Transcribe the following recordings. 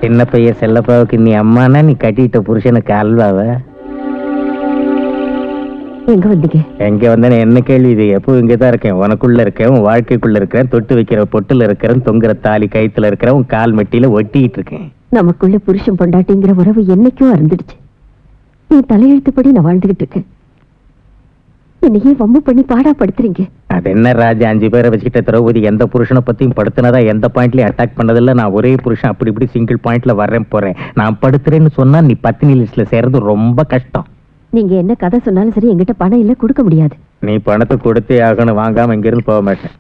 சின்ன பையன் செல்லப்பாவுக்கு நீ அம்மானா நீ கட்டிட்ட புருஷனுக்கு அல்வாவ. எங்க வந்தீங்க? எங்க வந்தேன்னு என்ன கேள்வி இது? எப்போ இங்கதான் இருக்கேன், உனக்குள்ள இருக்கேன், உன் வாழ்க்கைக்குள்ள இருக்கிறேன், தொட்டு வைக்கிற பொட்டுல இருக்கிறேன், தொங்குற தாலி கயித்துல இருக்கிறேன், உன் கால் மெட்டியில ஒட்டிட்டு இருக்கேன். நமக்குள்ள புருஷன் பொண்டாட்டிங்கிற உறவு என்னைக்கும் அறந்துடுச்சு. நீ தலையெழுத்துப்படி நான் வாழ்ந்துகிட்டு இருக்கேன். என்னையே வம்பு பண்ணி பாடா படுத்துறீங்க. அது என்ன ராஜா, 5 பேரை வச்சுக்கிட்ட திரௌபதி எந்த புருஷனை பத்தியும் படுத்தினதா எந்த பாயிண்ட்லயும் அட்டாக் பண்ணதில்ல. நான் ஒரே புருஷன், அப்படி இப்படி சிங்கிள் பாயிண்ட்ல வர்றேன் போறேன். நான் படுத்துறேன்னு சொன்னா நீ பத்தினி லிஸ்ட்ல சேர்றது ரொம்ப கஷ்டம். நீங்க என்ன கதை சொன்னாலும் சரி, என்கிட்ட பணம் இல்ல, கொடுக்க முடியாது. நீ பணத்தை கொடுத்தே ஆகணும், வாங்காம இங்கிருந்து போக மாட்டேன்.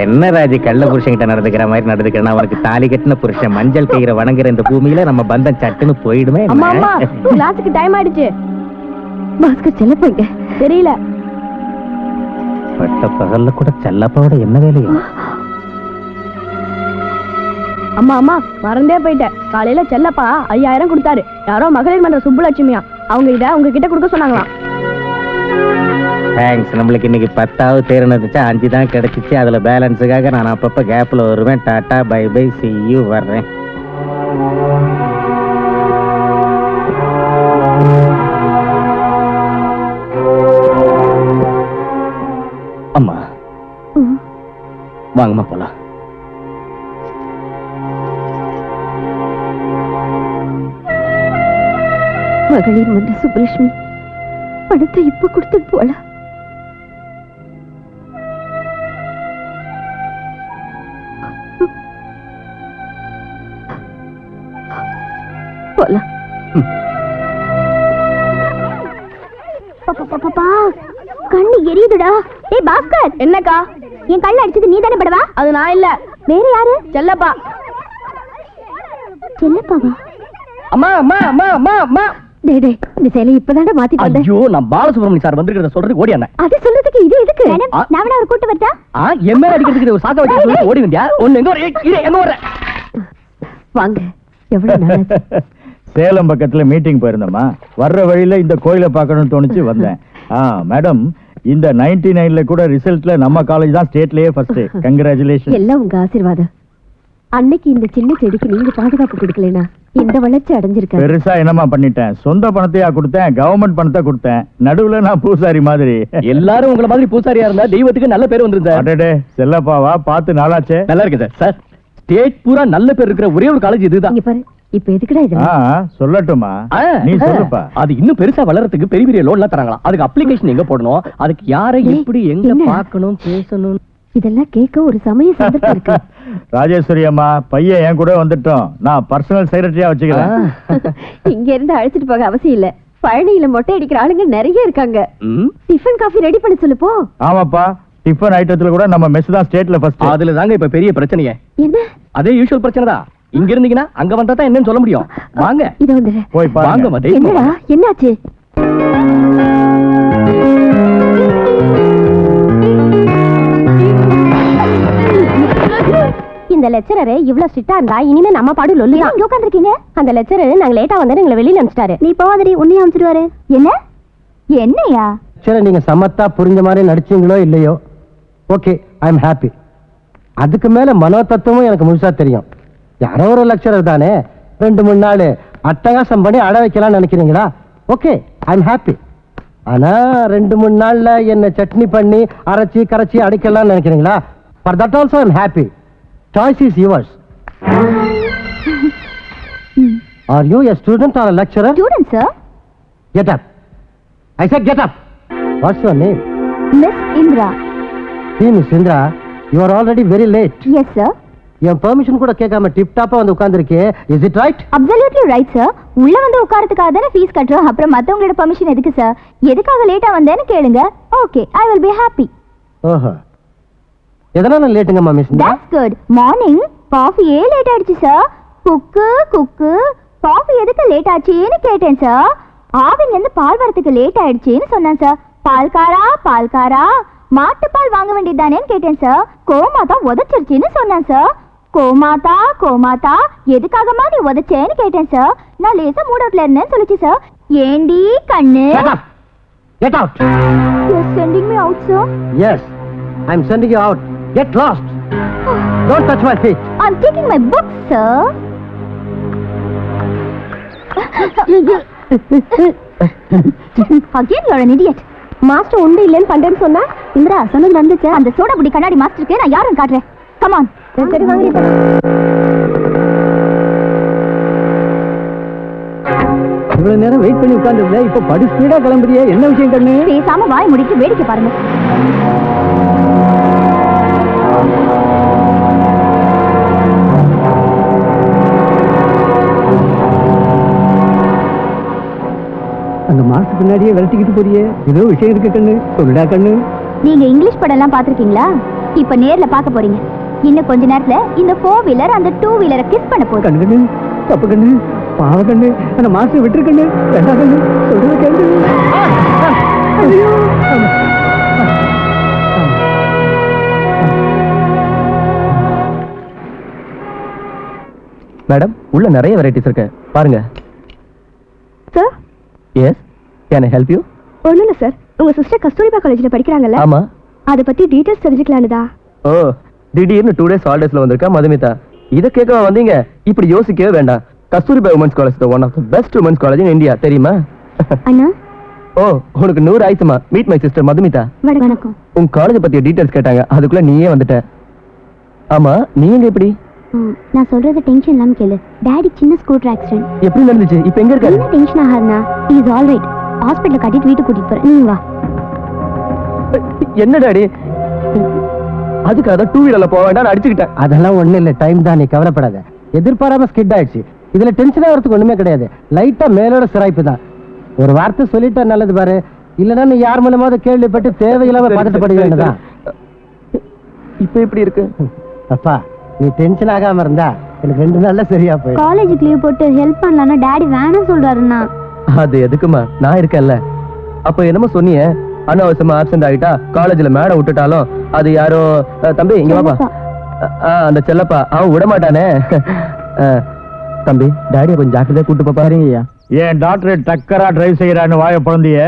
என்ன ராஜி, கள்ள புருஷன்கிட்ட நடந்துக்கிற மாதிரி நடந்துக்கிறேன். அவனுக்கு தாலி கட்டின புருஷன், மஞ்சள் கயிறை வணங்குற இந்த பூமியில நம்ம பந்தம் சட்டுன்னு போயிடுமே. கிளாஸுக்கு டைம் ஆயிடுச்சு. பாஸ்கர் செல்லப்போங்க தெரியல. பட்ட பகல்ல கூட செல்லப்பாவோட என்ன வேலையும்? அம்மா அம்மா மறந்தே போயிட்டேன். காலையில செல்லப்பா 5000 கொடுத்தாரு. யாரோ மகளிர் மன்ற சுப்புலட்சுமியா, அவங்க இத உங்ககிட்ட கொடுக்க சொன்னாங்களாம். தேங்க்ஸ். நம்மளுக்கு இன்னைக்கு 10வது தேர்ந்தெடுச்சா 5 தான் கிடைச்சிச்சு. அதுல பேலன்ஸுக்காக நான் அப்பப்ப கேப்ல வருவேன். Tata bye bye, see you, வர்றேன். அம்மா வாங்கம்மா போலாம். மகளிர் மன்ற சுப்புலட்சுமி பணத்தை இப்ப கொடுத்துட்டு போலாம். போலாம். கண்ணு எரியுதுடா. ஏய் பாஸ்கர். என்னக்கா? என் கண்ணு அடிச்சது நீ தானே படவா? அது நான் இல்ல. வேற யாரு? செல்லப்பா. செல்லப்பாவா? அம்மா அம்மா அம்மா அம்மா அம்மா. டேய் டேய், இந்த சேலை இப்பதானே மாத்திட்டு வந்தேன். ஐயோ, நான் பாலசுப்ரமணியம் சார் வந்திருக்கிறத சொல்றதுக்கு ஓடி வந்தேன். அது சொல்றதுக்கு இது எதுக்கு? நான் வேணா ஒரு கூட்டு வரட்டா? எம்மே அடிக்கிறதுக்கு ஒரு சாக்க வச்சு ஓடி வந்தியா? ஒண்ணு எங்க எங்க வர? வாங்க. எவ்வளவு நாளாச்சு? சேலம் பக்கத்துல மீட்டிங் போயிருந்தோமா, வர்ற வழியில இந்த கோயிலை பார்க்கணும்னு தோணுச்சு வந்தேன். மேடம், இந்த 99ல கூட ரிசல்ட்ல நம்ம காலேஜ் தான் ஸ்டேட்லயே ஃபர்ஸ்ட். கங்க்ராச்சுலேஷன். எல்லாம் உங்க ஆசீர்வாதம். அன்னைக்கு இந்த சின்ன செடிக்கு நீங்க பாதுகாப்பு கொடுக்கலனா இந்த வளர்ச்சி அடைஞ்சிருக்க. பெருசா என்னமா பண்ணிட்டேன்? சொந்த பணத்தையா கொடுத்தேன், கவர்மெண்ட் பணத்தை கொடுத்தேன். நடுவுல நான் பூசாரி மாதிரி. எல்லாரும் உங்கள மாதிரி பூசாரியா இருந்தா தெய்வத்துக்கு நல்ல பேர் வந்துரும் சார். அடடே, செல்லப்பாவா, பார்த்து நாளாச்சே. நல்லா இருக்கு சார். சார், ஸ்டேட் பூரா நல்ல பேர் இருக்கிற ஒரே ஒரு காலேஜ் இதுதான். இங்க பாரு, இப்ப எதுக்குடா இதெல்லாம்? சொல்லட்டுமா? நீ சொல்லுப்பா. அது இன்னும் பெருசா வளர்றதுக்கு பெரிய பெரிய லோன்லாம் தராங்களாம். அதுக்கு அப்ளிகேஷன் எங்க போடணும், அதுக்கு யாரை எப்படி எங்க பார்க்கணும், பேசணும், இதெல்லாம் கேட்க ஒரு சமய சந்தர்ப்பம் இருக்கு. ராஜேஸ்வரி அம்மா, பையன் என் கூட வந்துட்டோம். நான் பர்சனல் செக்ரட்டரியா வச்சுக்கிறேன். இங்க இருந்து அழைச்சிட்டு போக அவசியம் இல்ல. பழனியில மொட்டை அடிக்கிற ஆளுங்க நிறைய இருக்காங்க. டிஃபன் காஃபி ரெடி பண்ண சொல்லுப்போ. ஆமாப்பா, டிஃபன் ஐட்டத்துல கூட நம்ம மெஸ் தான் ஸ்டேட்ல ஃபர்ஸ்ட். அதுல தாங்க இப்ப பெரிய பிரச்சனையே. என்ன? அதே யூசுவல் பிரச்சனை தான். இங்க இருந்தீங்கன்னா அங்க வந்தா தான் என்னன்னு சொல்ல முடியும். வாங்க, இத வந்து போய் பாருங்க. வாங்க. என்னடா என்னாச்சு? இந்த லெக்சரர் இவ்வளவு ஸ்ட்ரிக்ட்டா இருந்தா இனிமே நம்ம பாடு லொல்லுதான். இங்க உட்கார்ந்திருக்கீங்க. அந்த லெக்சரர் நாங்க லேட்டா வந்தா எங்களை வெளியில அனுப்பிச்சிட்டாரு. நீ போவாதடி, உன்னையும் அனுப்பிச்சிடுவாரு. என்ன என்னையா? சரி, நீங்க சமத்தா புரிஞ்ச மாதிரி நடிச்சீங்களோ இல்லையோ, ஓகே, ஐ எம் ஹாப்பி. அதுக்கு மேல மனோ தத்துவமும் எனக்கு முழுசா தெரியும். யாரோ ஒரு லெக்சரர் தானே, 2-3 நாள் அட்டகாசம் பண்ணி அட வைக்கலாம்னு நினைக்கிறீங்களா? Okay, I am happy. ஆனா 2-3 நாள்ல என்ன சட்னி பண்ணி அரைச்சி கரைச்சி அடிக்கலாம்னு நினைக்கிறீங்களா? For that also I am happy. Choice is yours. Are you a student or a lecturer? Student, sir. Get up. I said get up. What's your name? Miss Indra. See, Miss Indra, you are already very late. Yes, sir. N permission கூட கேட்காம tip டாப்பா வந்து உட்கார்ந்திருக்கே. Is it right? Absolutely right, sir. உள்ள வந்து உட்கார்றதுக்காக தானே fees கட்டுறோம். அப்புறம் மத்தவங்களோட பெர்மிஷன் எதுக்கு சார்? எதுக்காக லேட்டா வந்தேன்னு கேளுங்க. Okay, I will be happy. ஓஹோ. எதனால லேட்டுங்கம்மா miss Indira? That's good. Morning coffee late ஆயிடுச்சு சார். குக்கு காஃபி எதுக்கு லேட் ஆச்சுன்னு கேட்டேன் சார். ஆவின்ல இருந்து பால் வரதுக்கு லேட் ஆயிடுச்சுன்னு சொன்னேன் சார். பால்காரா மாட்டுப்பால் வாங்க வேண்டியதானேன்னு கேட்டேன் சார். கோமாதா உதச்சிருச்சுன்னு சொன்னேன் சார். கோமாதா எதுக்காகமா நீ உதச்சேன்னு கேட்டேன் சார். நான் லேசா மூட் அவுட்ல இருந்தேன்னு சொல்லிச்சு சார். ஏண்டி கண்ணு? Get out. You're sending me out, sir? Yes, I'm sending you out. Get lost. Don't touch my feet. I'm taking my book, sir. Again, you're an idiot. Master உண்டு இல்லைன்னு பண்றேன்னு சொன்னா இந்திரா சொன்னது நடந்துச்சு. அந்த சோடா புடி கண்ணாடி மாஸ்டருக்கு நான் யாருன்னு காட்டுறேன். Come on. சரி வாங்க. இவ்வளவு நேரம் வெயிட் பண்ணி உட்கார்ந்துருந்த, இப்ப படி ஸ்பீடா கிளம்புறியே, என்ன விஷயம் கண்ணு? பேசாம வாய் முடிட்டு வேடிக்கை பாருங்க. அந்த மாசு பின்னாடியே விரட்டிக்கிட்டு போறியே, ஏதோ விஷயம் இருக்கு கண்ணு, சொல்லுடா கண்ணு. நீங்க இங்கிலீஷ் படம் எல்லாம் பாத்திருக்கீங்களா? இப்ப நேர்ல பாக்க போறீங்க. இன்னும் கொஞ்ச நேரத்துல இந்த 4 வீலர் அந்த 2 வீலரை கிஸ் பண்ண போகுது. கண்ணு கண்ணு, தப்பு கண்ணு, பாவ கண்ணு, அந்த மாசு விட்டுரு கண்ணு, வேண்டாம் கண்ணு, சொல்லுங்க கண்ணு. ஐயோ. மேடம், உள்ள நிறைய வெரைட்டிஸ் இருக்கு, பாருங்க. Sir, yes, can I help you? ஒண்ணும் இல்ல சார், உங்க சிஸ்டர் கஸ்தூரிபா காலேஜ்ல படிக்கிறாங்கல்ல? ஆமா. அத பத்தி டீடைல்ஸ் தெரிஞ்சுக்கலாம்டா. ஓ, திடீர்னு 2 days ஹாலிடேஸ்ல வந்திருக்கா மதுமிதா. இத கேட்கவா வந்தீங்க? இப்படி யோசிக்கவே வேண்டாம். கஸ்தூரிபா உமன்ஸ் காலேஜ் தான் one of the best women's college in India, தெரியுமா? அண்ணா. ஓ, உனக்கு 100 ஆயிடுச்சுமா. Meet my sister Madhumita. வணக்கம். உன் காலேஜ் பத்திய டீடைல்ஸ் கேட்டாங்க, அதுக்குள்ள நீயே வந்துட்ட. ஆமா, நீங்க எப்படி? நான் சொல்றது டென்ஷன் இல்லாம கேளு. டாடி சின்ன ஸ்கூட்டர் ஆக்சிடென்ட். எப்படி நடந்துச்சு? இப்போ எங்க இருக்காரு? என்ன டென்ஷன் ஆகாதண்ணா, இஸ் ஆல் ரைட். ஹாஸ்பிடல்ல கட்டிட்டு வீட்டுக்கு கூட்டிட்டு போறேன், நீ வா. என்ன டாடி? அதுக்காக 2 வீலர்ல போக வேண்டாம் அடிச்சுக்கிட்டேன். அதெல்லாம் ஒண்ணு இல்ல, டைம் தான், நீ கவலைப்படாத. எதிர்பாராம ஸ்கிட் ஆயிடுச்சு. இதுல டென்ஷன் ஆகிறதுக்கு ஒண்ணுமே கிடையாது. லைட்டா மேலோட சிராய்ப்பு தான். ஒரு வார்த்தை சொல்லிட்டா நல்லது பாரு, இல்லன்னா நீ யார் மூலமாவது கேள்விப்பட்டு தேவையில்லாம பதட்டப்பட வேண்டியதான். இப்ப எப்படி இருக்கு? அப்பா, நீ டென்ஷன் ஆகாம இருந்தா எனக்கு 2 நாள்ல சரியா போய். காலேஜுக்கு லீவ் போட்டு ஹெல்ப் பண்ணலாம்னா டாடி வேணாம் சொல்றாருண்ணா. அது எதுக்குமா, நான் இருக்கேன்ல. அப்ப என்னமோ சொன்னியே, அனாவசியமா ஆப்சென்ட் ஆகிட்டா காலேஜ்ல மேடம் விட்டுட்டாலும் அது யாரோ தம்பி இங்க வாப்பா. அந்த செல்லப்பா அவன் விட மாட்டானே. தம்பி, டாடியை கொஞ்சம் ஜாக்கிரதையா கூட்டு போப்பா. சரிங்கய்யா. ஏன் டாக்டர் டக்கரா டிரைவ் செய்யறான்னு வாயை பிறந்திய,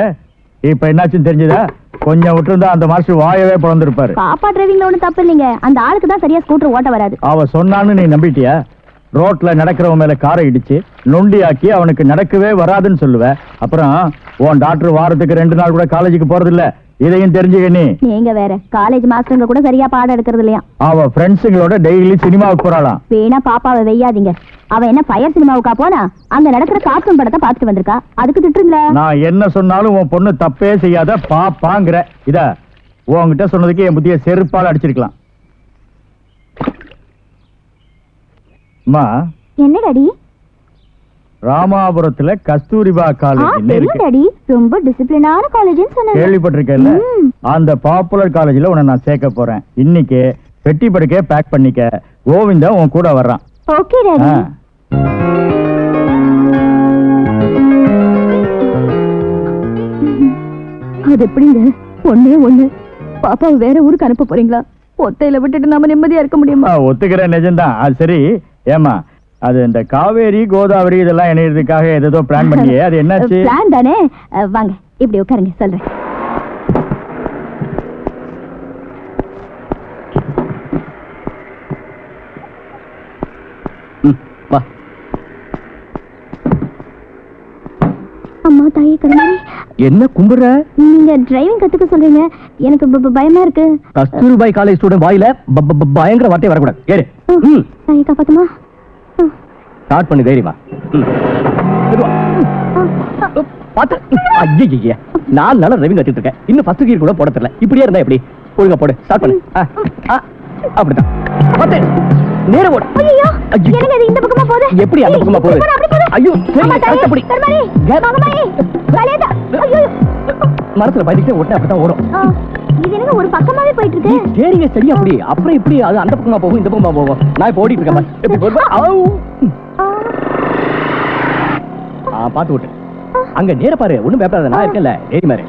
இப்ப என்னாச்சுன்னு தெரிஞ்சுதா? கொஞ்சம் விட்டுருந்தா அந்த மாஸ்டர் வாயவே பிறந்திருப்பாரு. பாப்பா டிரைவிங்ல ஒண்ணும் தப்பு இல்லைங்க, அந்த ஆளுக்கு தான் சரியா ஸ்கூட்டர் ஓட்ட வராது. அவ சொன்னான்னு நீ நம்பிட்டியா? ரோட்ல நடக்கிறவன் மேல காரை இடிச்சு நொண்டியாக்கி அவனுக்கு நடக்கவே வராதுன்னு சொல்லுவ. அப்புறம் உன் டாக்டர் வாரத்துக்கு 2 நாள் கூட காலேஜுக்கு போறது இல்ல, இதையும் தெரிஞ்சுக்க. நீங்க வேற, காலேஜ் மாஸ்டருங்க கூட சரியா பாடம் எடுக்கிறது இல்லையா? அவ ஃப்ரெண்ட்ஸுங்களோட டெய்லி சினிமாவுக்கு போறாளாம். வேணா பாப்பாவை வெய்யாதீங்க. அவ என்ன ஃபயர் சினிமாவுக்கா போனா? அங்க நடக்கிற கார்ட்டூன் படத்தை பார்த்துட்டு வந்திருக்கா, அதுக்கு திட்டுறீங்களா? நான் என்ன சொன்னாலும் உன் பொண்ணு தப்பே செய்யாத பாப்பாங்கிற. இத உன்கிட்ட சொன்னதுக்கு என் புத்திய செருப்பால அடிச்சிருக்கலாம். அம்மா, என்ன டாடி? ராமாபுரத்துல கஸ்தூரிபா காலேஜ் இருக்கு டாடி, ரொம்ப டிசிப்ளினான காலேஜ்னு சொன்னாங்க. கேள்விப்பட்டிருக்கேன்ல? அந்த பாப்புலர் காலேஜ்ல உன்னை நான் சேர்க்க போறேன். இன்னைக்கு பெட்டி படுக்கே பேக் பண்ணிக்க. கோவிந்தா உன் கூட வர்றான். Okay daddy. அது எப்படிங்க? ஒண்ணு பாப்பாவை வேற ஊருக்கு அனுப்ப போறீங்களா? ஒத்தையில விட்டுட்டு நாம நிம்மதியா இருக்க முடியுமா? ஒத்துக்கிறேன், நிஜம்தான். அது சரி. ஏமா, அது இந்த காவேரி கோதாவரி இதெல்லாம் இணையறதுக்காக ஏதோ பிளான் பண்ணியே, அது என்னாச்சு? பிளான் தானே. வாங்க இப்படி உட்காருங்க, சொல்றேன். வா. அம்மா தாயே கருமாரி, என்ன கும்புற? நீங்க டிரைவிங் கத்துக்க சொல்றீங்க, எனக்கு பயமா இருக்கு. கஸ்தூரிபாய் காலேஜ் ஸ்டூடண்ட் வாயில பயங்கர வார்த்தை வரக்கூடாது. ஏறு. தாயே காப்பாத்துமா. ஸ்டார்ட் பண்ணு, தைரியமா. பாத்து. ஐயே, 4 நாளா டிரைவிங் கத்துட்டு இருக்கேன், இன்னும் ஃபர்ஸ்ட் கியர் கூட போட தெரியல. இப்படியே இருந்தா எப்படி? ஒழுங்கா போடு, ஸ்டார்ட் பண்ணு. அப்படிதான். பாத்து, நேரா ஓடு. ஐயோ, என்னங்க இது இந்த பக்கமா போகுது? எப்படி அந்த பக்கமா போகுது? ஐயோ, அப்படி கருமாரி, மகமாயி, காலேதா. ஐயோ, மரத்துல பயந்துட்டே ஓட்ட அப்படிதான் ஓடும். இது என்னங்க ஒரு பக்கமாவே போயிட்டு இருக்கு? சரிங்க, சரியா அப்படி. அப்புறம் இப்படி அது அந்த பக்கமா போகும், இந்த பக்கமா போகும். நான் இப்ப ஓடிட்டு இருக்கேன். எப்படி போகுது? பாத்து ஓட்டு. அங்க நேர பாரு, ஒண்ணும் பயப்படாத, நான் இருக்கேன்ல. ஏறி மாறு.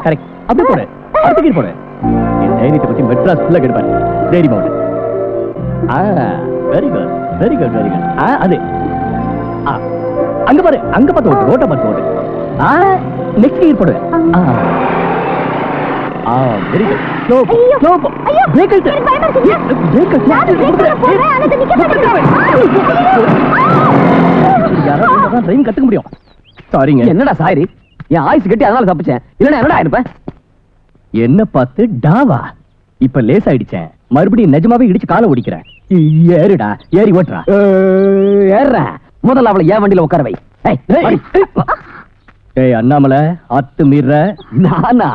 கரெக்ட். அப்படி போடு, அடுத்த கீழ் போடு. என் தைரியத்தை பத்தி மெட்ராஸ் ஃபுல்லா கேட்பாரு. தைரியமா ஓடு. Very good, very good, very good. அது அங்க பாரு, அங்க பார்த்து ஓட்டு, ரோட்டை பார்த்து ஓட்டு. நெக்ஸ்ட் கீழ் போடு. வெரி குட் ஸ்லோ ஐயோ, ஸ்லோ ஐயோ, பிரேக் எனக்கு பயமா இருக்குங்க. நானும் brake பண்ண போறேன், ஆனா அது நிக்க மாட்டேங்குது. யாராவது ட்ரெயின் கத்துக்க முடியும். சாரிங்க. என்னடா சாரி? என் ஆயுசு கட்டி அதனால தப்பிச்சேன். இல்லனா என்னடா ஆயிருப்ப? என்ன பார்த்து டாவா? இப்ப லேஸ் ஆயிடுச்சேன். மறுபடியும் நிஜமாவே இடிச்சு காலை ஓடிக்கிறேன். ஏறுடா, ஏறி ஓட்டுறா. ஏறுறா. முதல்ல அவளை ஏன் வண்டியில உட்கார வை. ஏய் அண்ணாமலை, ஆத்து மீற. நானா?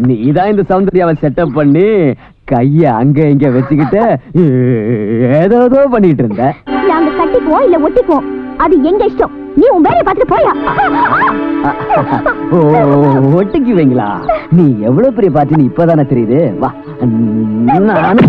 நீதான் இந்த சௌந்தர்யாவை செட்டப் பண்ணி கைய அங்க இங்க வச்சுக்கிட்டு ஏதோ பண்ணிட்டு இருந்த. நாங்க கட்டிக்குவோம் இல்ல ஒட்டிக்குவோம், அது எங்க இஷ்டம். நீ உன் வேலையை பார்த்துட்டு போயா. ஒட்டிக்குவீங்களா? நீ எவ்வளவு பெரிய பார்ட்டின்னு இப்பதானே தெரியுது. வா நானு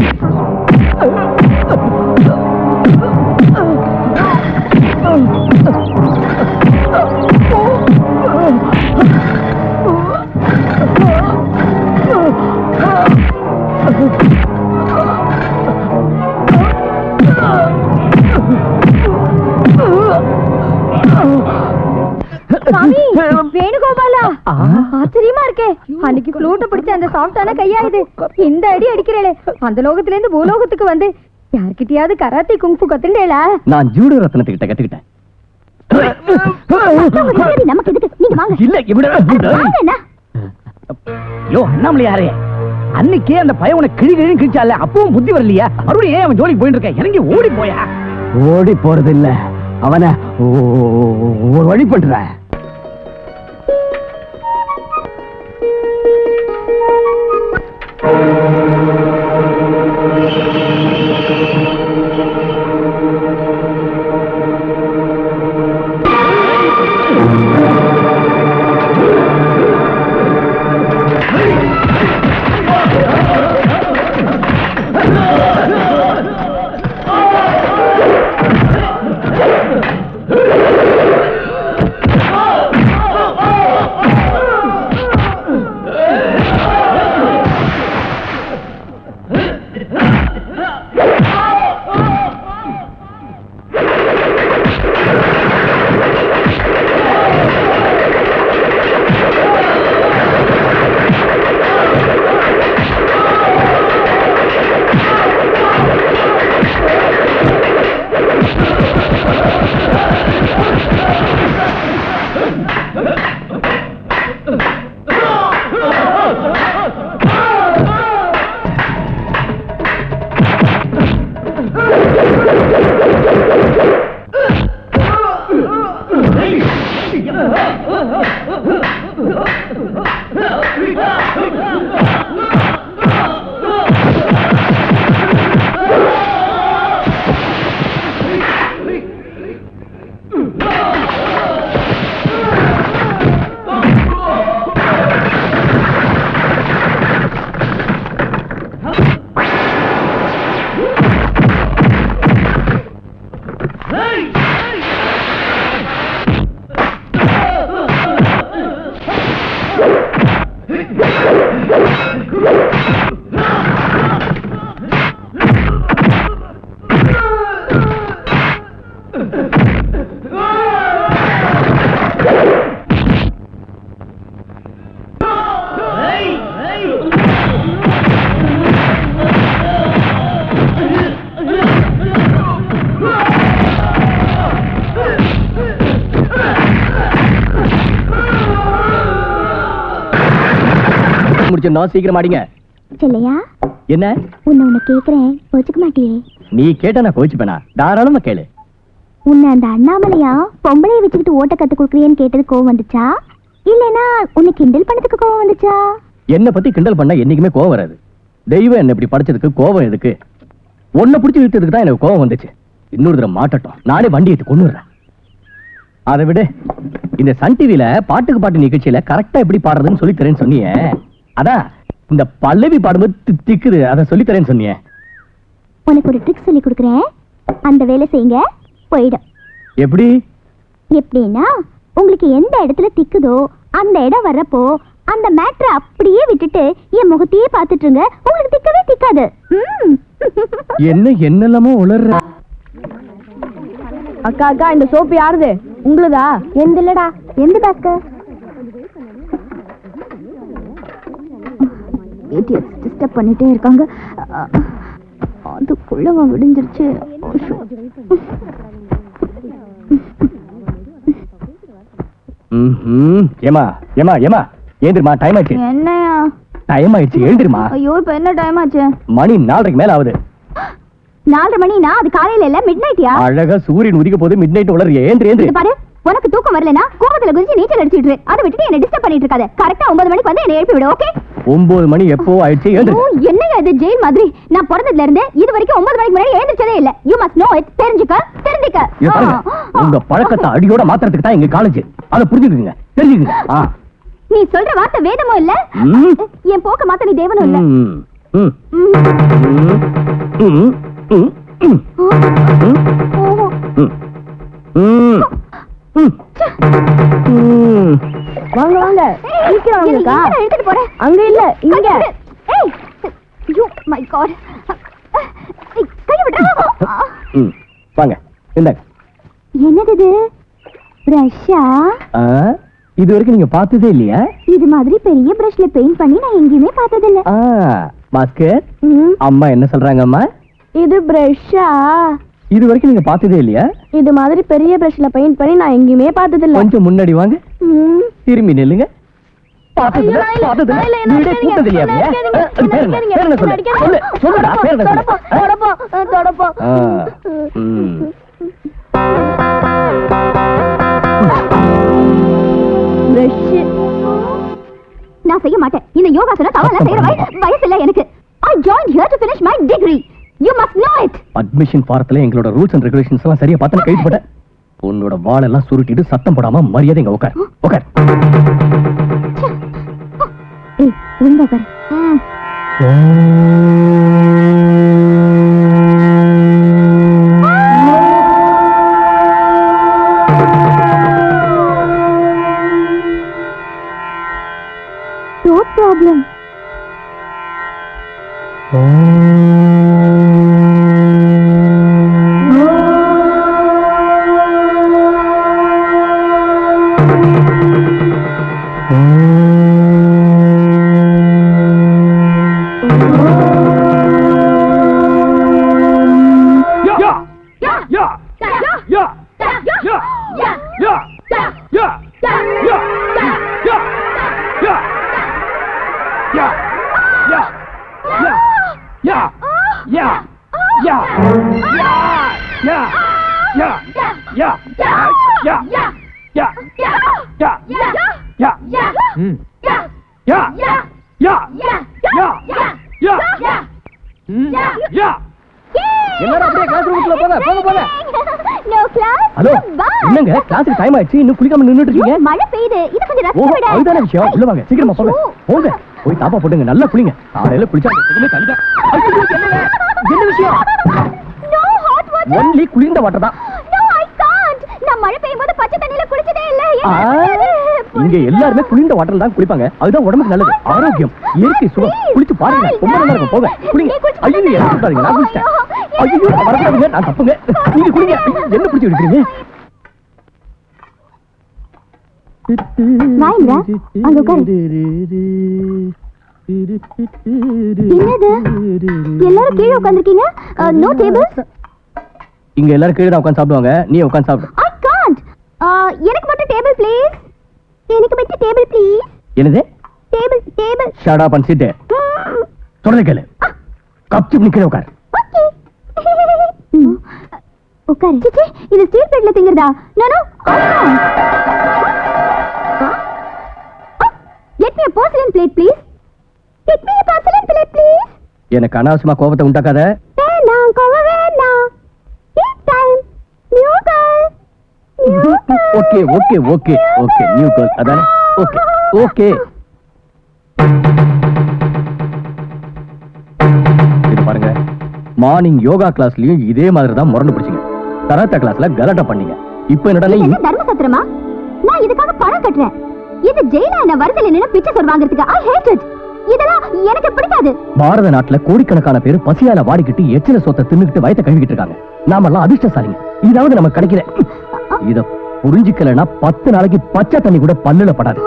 சாமி, வேணுகோபாலா, ஆச்சரியமா இருக்கே. அன்னைக்கு ஃப்ளூட்ட பிடிச்ச அந்த சாஃப்டான கையாயுது இந்த அடி அடிக்கிறேளே. அந்த லோகத்துல இருந்து பூலோகத்துக்கு வந்து யார்கிட்டயாவது கராத்தே குங்ஃபு கத்துண்டேளா? நான் ஜூடோ ரத்னத்துக்கிட்ட கத்துக்கிட்டேன். நமக்கு எதுக்கு? நீங்க வாங்க. இல்ல வாங்கண்ணா. யோ அண்ணாமலை யாரே? அன்னைக்கே அந்த பையன் உன கிழி கிழி கிழிச்சால, அப்பவும் புத்தி வரலையா? மறுபடியும் ஏன் அவன் ஜோலிக்கு போயிட்டு இருக்க? இறங்கி ஓடி போயா? ஓடி போறது இல்ல, அவனை ஒரு வழி பண்ற. சீக்கிரம் ஆடிங்க. செல்லையா, என்ன உன்னை கேக்குறேன், கோச்சுக்க மாட்டியே? நீ கேட்டா நான் கோச்சுப்பேனா? தாராளமா கேளு. உன்னை அந்த அண்ணாமலையா பொம்பளைய வச்சுக்கிட்டு ஓட்ட கத்து கொடுக்குறியன்னு கேட்டது கோவம் வந்துச்சா, இல்லனா உன்னை கிண்டல் பண்ணதுக்கு கோவம் வந்துச்சா? என்ன பத்தி கிண்டல் பண்ணா என்னைக்குமே கோவம் வராது. தெய்வம் என்ன இப்படி படைச்சதுக்கு கோவம் எதுக்கு? உன்னை பிடிச்சி இழுத்ததுக்கு தான் எனக்கு கோவம் வந்துச்சு. இன்னொரு தடவை மாட்டட்டும், நானே வண்டி எடுத்து கொண்டு வர்றேன். அதை விட இந்த சன் டிவில பாட்டுக்கு பாட்டு நிகழ்ச்சியில கரெக்டா எப்படி பாடுறதுன்னு சொல்லி தரேன்னு சொன்னியே, அதான் இந்த பல்லவி பாடும்போது திக்குது, அதை சொல்லி தரேன்னு சொன்னியே. உனக்கு ஒரு ட்ரிக் சொல்லி கொடுக்குறேன், அந்த வேலை செய்யுங்க, போயிடும். எப்படி? எப்படின்னா, உங்களுக்கு எந்த இடத்துல திக்குதோ அந்த இடம் வர்றப்போ அந்த மேட்ரை அப்படியே விட்டுட்டு என் முகத்தையே பார்த்துட்டு இருங்க, உங்களுக்கு திக்கவே திக்காது. என்னெல்லாமோ உளர்ற. அக்கா அக்கா, இந்த சோப்பு யாருது? உங்களுதா? எந்த இல்லடா. எந்த டாக்கு? idiots டிஸ்டர்ப் பண்ணிட்டே இருக்காங்க. அதுக்குள்ள விடிஞ்சிருச்சு. ஏமா ஏமா ஏமா ஏந்திரமா, டைம் ஆயிடுச்சு. என்னையா டைம் ஆயிடுச்சு, எழுந்திருமா. ஐயோ இப்ப என்ன டைம் ஆச்சு? மணி 4:30 மேல ஆகுது. 4:30 மணினா அது காலையில இல்ல, மிட் நைட்யா? அழகா சூரியன் உதிக்க போது மிட் நைட் உளறிய. ஏந்திரு ஏந்திரு. இது பாரு, உனக்கு தூக்கம் வரலனா கோவத்துல குதிச்சு நீச்சல் அடிச்சிட்டு அதை விட்டுட்டு என்ன டிஸ்டர்ப் பண்ணிட்டு இருக்காத. கரெக்ட்டா 9 மணிக்கு வந்து என்ன எழுப்பி விடு. ஓகே? 9 மணி எப்போ ஆயிடுச்சு, எழுந்திரு. ஓ என்னங்க இது ஜெயில் மாதிரி. நான் பிறந்ததுல இருந்து இது வரைக்கும் 9 மணிக்கு முன்னாடி எழுந்திருச்சதே இல்ல. You must know it. தெரிஞ்சுக்க. இங்க பாருங்க, உங்க பழக்கத்தை அடியோட மாத்துறதுக்கு தான் எங்க காலேஜ். அத புரிஞ்சுக்குங்க, தெரிஞ்சுக்குங்க. நீ சொல்ற வார்த்தை வேதமும் இல்ல, என் போக்க மாத்த நீ தேவனும் இல்ல. வாங்க வாங்க, சீக்கிரம் வாங்கக்கா. எடுத்துட்டு போறேன். அங்க இல்ல, இங்க. ஏய் யூ மை காட். கை விடுடா. வாங்க இந்த. என்னது இது? பிரஷா? இது வரைக்கும் நீங்க பார்த்ததே இல்லையா? இது மாதிரி பெரிய பிரஷ்ல பெயிண்ட் பண்ணி நான் எங்கேயுமே பார்த்தது இல்ல. பாஸ்கர், அம்மா என்ன சொல்றாங்க அம்மா? இது பிரஷா? இது வரைக்கும் நீங்க பார்த்ததே இல்லையா? இது மாதிரி பெரிய பிரஷ்ல பெயிண்ட் பண்ணி நான் எங்கேயுமே பார்த்தது இல்ல. கொஞ்சம் முன்னாடி வாங்க, திரும்பி நில்லுங்க. நான் செய்ய மாட்டேன். இந்த யோகாசனம் தவறலாம் செய்யற வயசு இல்ல எனக்கு. I joined here to finish my degree. You must know it. Admission ஃபாரத்துல எங்களோட ரூல்ஸ் அண்ட் ரெகுலேஷன்ஸ் எல்லாம் சரியா பார்த்து கைது போட்டேன். உன்னோட வாள் எல்லாம் சுருட்டிட்டு சத்தம் போடாம மரியாதை இங்க உட்கார். உட்கார். ஏய் ஒழுங்கா உட்கார். No problem. என்னங்க கிளாஸுக்கு டைம் ஆயிடுச்சு, இன்னும் குளிக்காம நின்னுட்டு இருக்கீங்க? மழை பெய்யுது, இது கொஞ்சம் ரசிச்சு விடு. அதுதான விஷயம். உள்ள வாங்க, சீக்கிரமா போங்க. போங்க, போய் தாப்பா போடுங்க, நல்லா குளிங்க. காலையில குளிச்சா எதுவுமே தனிதான். என்ன விஷயம்? No hot water. ஒன்லி குளிர்ந்த வாட்டர் தான். No I can't. நான் மழை பெய்யும்போது பச்சை தண்ணியில குளிச்சதே இல்ல. இங்க எல்லாருமே குளிர்ந்த வாட்டர்ல தான் குளிப்பாங்க. அதுதான் உடம்புக்கு நல்லது, ஆரோக்கியம், இயற்கை சுகம். குளிச்சு பாருங்க, ரொம்ப நல்லா இருக்கும். போங்க குளிங்க. ஐயோ நீ என்ன சொல்றீங்க? நான் குளிச்சேன். ஐயோ வரக்கூடாதுங்க, நான் தப்புங்க. நீங்க குளிங்க. என்ன பிடிச்சி விடுறீங்க? நாயிங்களா அங்க உட்காரு. என்னது எல்லாரும் கீழே உட்கார்ந்திருக்கீங்க? No tables. இங்க எல்லாரும் கீழே தான் உட்கார்ந்து சாப்பிடுவாங்க, நீ உட்கார்ந்து சாப்பிடு. I can't. எனக்கு மட்டும் டேபிள் ப்ளீஸ். எனக்கு மட்டும் டேபிள் ப்ளீஸ். என்னது? Table table. Shut up and sit. சொல்றத கேளு. கப்சி நிக்கற உட்கார். ஓகே. உட்காரு. சிச்சி இது ஸ்டீல் பிளேட்ல திங்கறதா? நானோ. Get me a porcelain plate please. Get me a porcelain plate please. எனக்கு அனாவசியமா கோபத்தை உண்டாக்காத. வேண்டாம் கோவம் வேண்டாம். It's time. New girl. Okay okay okay okay new girl அதானே? Okay okay. இது பாருங்க, மார்னிங் யோகா கிளாஸ்லயும் இதே மாதிரி தான் முரண்டு பிடிச்சிங்க. கராத்தே கிளாஸ்ல கலாட்டா பண்ணீங்க. இப்போ என்னடா நீ தர்ம சத்திரமா? நான் இதுக்காக பணம் கட்டுறேன். இது ஜெயில என்ன வரதல நின்னு பிச்சை சொர் வாங்குறதுக்கு. I hate it. இதெல்லாம் எனக்கு பிடிக்காது. பாரத நாட்டுல கோடிக்கணக்கான பேர் பசியால வாடிக்கிட்டு எச்சில சொத்தை தின்னுக்கிட்டு வயித்தை கழுவிக்கிட்டு இருக்காங்க. நாமெல்லாம் அதிர்ஷ்டசாலிங்க. இதாவது நமக்கு கிடைக்கிற. இத புரிஞ்சுக்கலனா 10 நாளைக்கு பச்சை தண்ணி கூட பல்லுல படாது.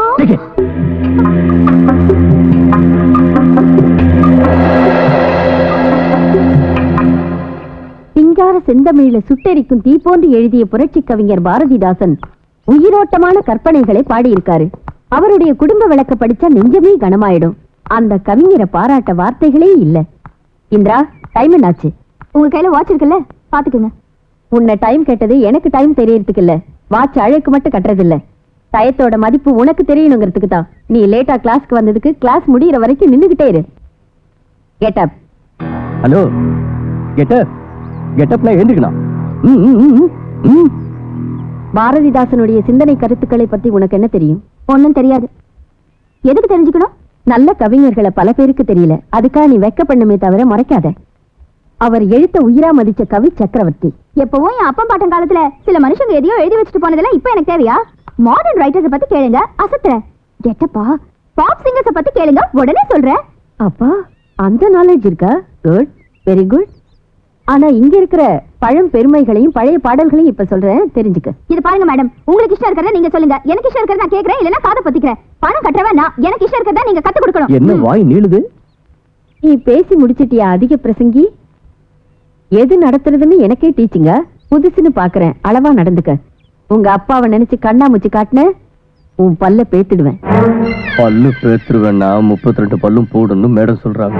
செந்தமிழில சுட்டெரிக்கும் தீ போன்று எழுதிய புரட்சி கவிஞர் பாரதிதாசன் உயிரோட்டமான கற்பனைகளை பாடியிருக்காரு. அவருடைய குடும்ப விளக்க படிச்சா நெஞ்சமே கனமாயிடும். அந்த கவிஞரை பாராட்ட வார்த்தைகளே இல்ல. இந்திரா, டைம் என்னாச்சு? உங்க கையில வாட்ச் இருக்குல்ல, பாத்துக்குங்க. உன்னை டைம் கேட்டது எனக்கு டைம் தெரியறதுக்கு இல்ல, வாட்ச் அழைக்கு மட்டும் கட்டுறது இல்ல. டயத்தோட மதிப்பு உனக்கு தெரியணுங்கிறதுக்கு தான். நீ லேட்டா கிளாஸ்க்கு வந்ததுக்கு கிளாஸ் முடியற வரைக்கும் நின்னுகிட்டே இரு. Get up. ஹலோ, கெட்டப்னா எழுந்துக்கணும். பாரதிதாசனுடைய சிந்தனை கருத்துக்களை பத்தி உனக்கு என்ன தெரியும்? ஒண்ணும் தெரியாது. எதுக்கு தெரிஞ்சுக்கணும்? நல்ல கவிஞர்களை பல பேருக்கு தெரியல, அதுக்காக நீ வெக்க பண்ணுமே தவிர மறைக்காத. அவர் எழுத்த உயிரா மதிச்ச கவி சக்கரவர்த்தி. எப்பவும் என் அப்பா பாட்டன் காலத்துல சில மனுஷங்க எதையோ எழுதி வச்சுட்டு போனதெல்லாம் இப்ப எனக்கு தேவையா? மாடர்ன் ரைட்டர்ஸ் பத்தி கேளுங்க, அசத்துறேன். கெட்டப்பா, பாப் சிங்கர்ஸ் பத்தி கேளுங்க, உடனே சொல்றேன். அப்பா, அந்த நாலேஜ் இருக்கா? Good, very good. ஆனா இங்க இருக்கிற பழம் பெருமைகளையும் பழைய பாடல்களையும் இப்ப சொல்றேன், தெரிஞ்சுக்க. இது பாருங்க மேடம், உங்களுக்கு இஷ்டம் இருக்கிறத நீங்க சொல்லுங்க, எனக்கு இஷ்டம் இருக்கிறத நான் கேக்குறேன், இல்லனா காதை பத்திக்கிறேன். பணம் கட்டறவன் நான், எனக்கு இஷ்டம் இருக்கிறத நீங்க கத்து கொடுக்கணும். என்ன வாய் நீளுது? நீ பேசி முடிச்சிட்டியா அதிக பிரசங்கி? எது நடத்துறதுன்னு எனக்கே டீச்சிங்க. புதுசுன்னு பாக்குறேன், அளவா நடந்துக்க. உங்க அப்பாவை நினைச்சு கண்ணாமூச்சி காட்டின உன் பல்ல பேத்துடுவேன். பல்லு பேத்துருவேன்னா 32 பல்லும் போடணும் மேடம் சொல்றாங்க.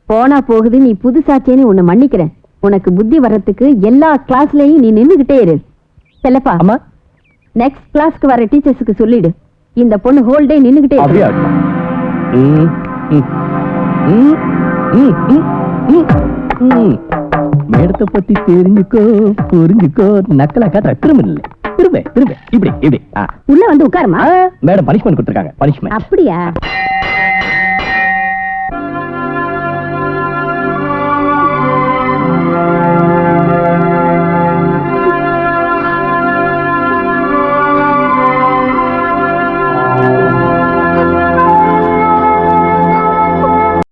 போனா போகுது, நீ புதுசாச்சேன்னு உன்னை மன்னிக்கிறேன். உனக்கு புத்தி வர்றதுக்கு எல்லா கிளாஸ்லயும் நீ நின்னுகிட்டே இரு. செல்லப்பா, அம்மா, நெக்ஸ்ட் கிளாஸ்க்கு வர டீச்சர்ஸுக்கு சொல்லிடு, இந்த பொண்ணு ஹோல் டே நின்னுகிட்டே அப்படியே இரு. மேடத்தை பத்தி தெரிஞ்சுக்கோ, புரிஞ்சுக்கோ. நக்கலா காட்டுற திரும்ப இல்லை, திரும்ப இப்படி இப்படி. உள்ள வந்து உட்காருமா. மேடம் பனிஷ்மெண்ட் கொடுத்துருக்காங்க. பனிஷ்மெண்ட் அப்படியா?